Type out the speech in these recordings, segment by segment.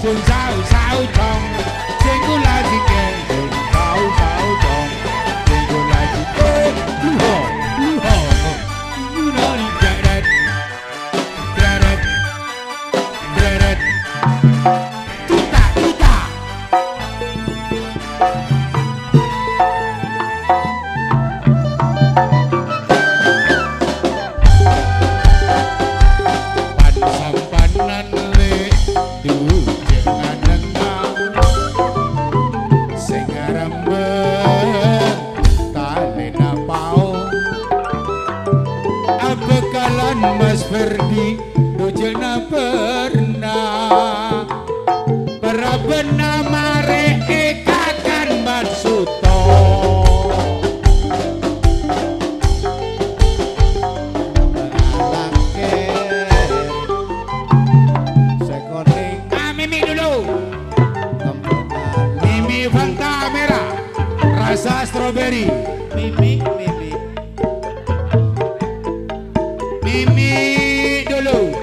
sing sao dong sing kula sing sao dong sing kula sing luho nani deret deret deret tuta sampanan le duje aneng sing rembet talena pao abekalan Mas Ferdi dujena pernah perabena mare ekakan Matsuto Fanta merah rasa strawberry Mimi dulu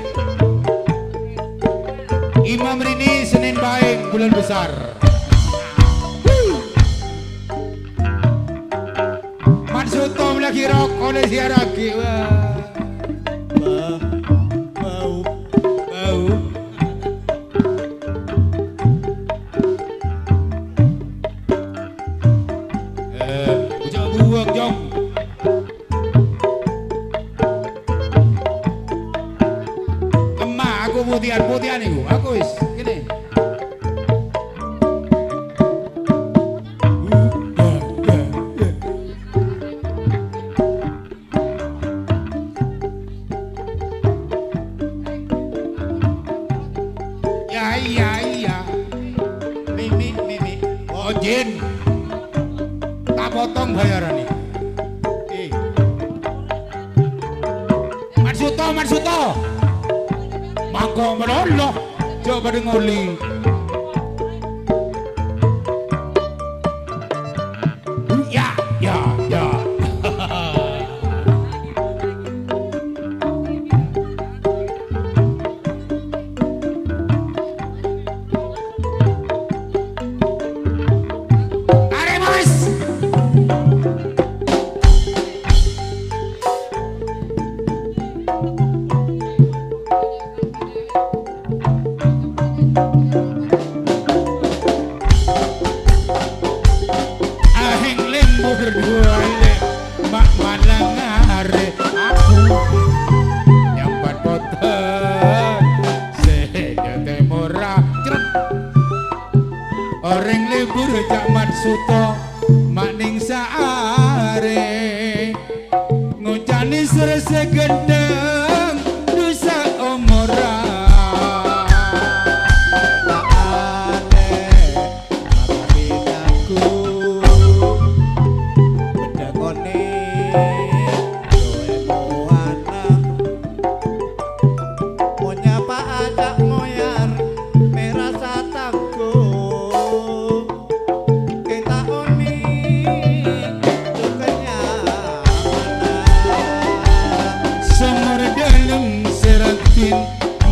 Imam Rini Senin Baik bulan besar Matsuto lagi rock oleh siaraki bau buang jong emak aku putihan ibu aku wis gini iya Mimi oh Jin tak potong bayaran nih Matsuto mangko menoloh coba dengoli ya berdua le mak malangare aku nyambat poten sejote murah orang libur jak Matsuto maning saare ngucani serese gendeng dosa omora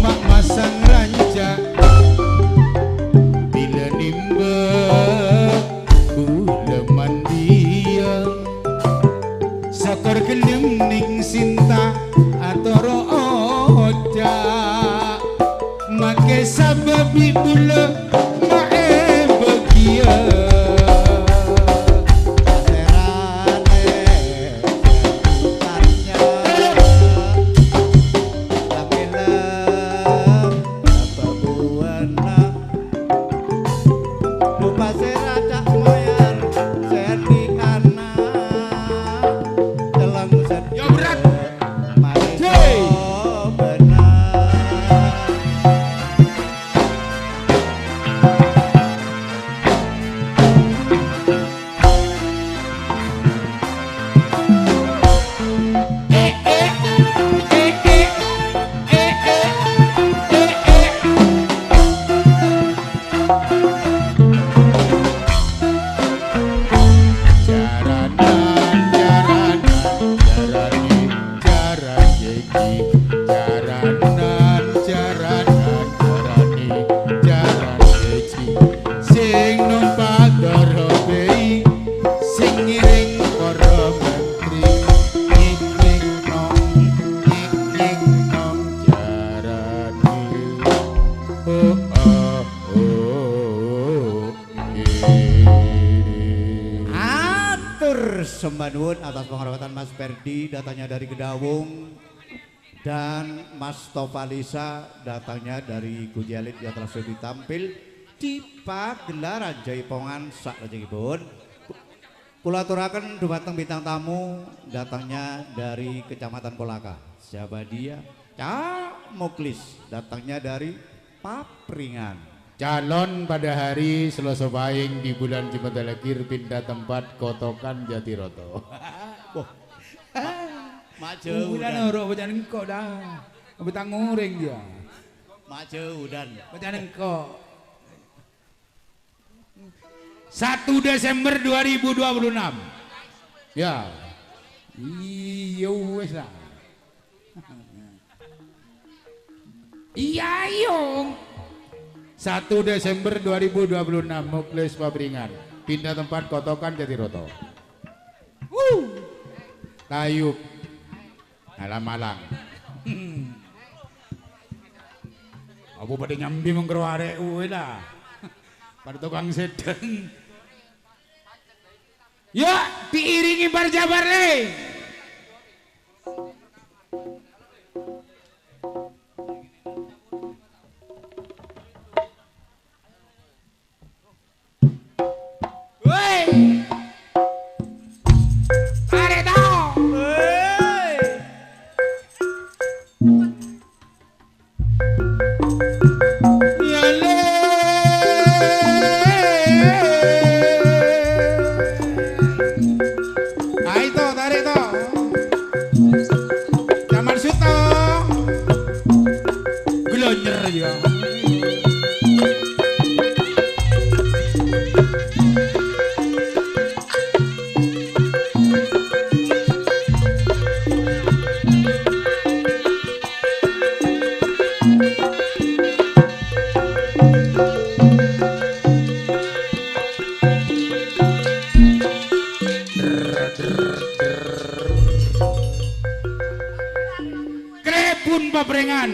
mak masang ranca bila nimba bula mandia sakor gelem ning sinta atoro oja make sababi bula mae begia Matur sembah nuwun atas penghormatan Mas Ferdi datangnya dari Gedawung dan Mas Topalisa datangnya dari Gujalit yang telah sudah ditampil di pagelaran Jaipongan saklajengipun. Kula aturaken dumateng bintang tamu datangnya dari Kecamatan Kolaka. Siapa dia? Cak Muklis datangnya dari Papringan. Calon pada hari Selasa Pahing di bulan Cimatalakir pindah tempat Kotokan Jatiroto. Maju udah norok baca engkau dah. Betang ngoreng dia. Maju dan Baca engkau. 1 Desember 2026. Ya. Iya wes lah. Iya yo. 1 Desember 2026 Muklis Papringan pindah tempat Kotokan Jatiroto. Tayub Alam-alang. Apa pada nyambi mengkerware uwe lah. Pada tukang sedang. Ya diiringi barjabar le. Krepun Papringan.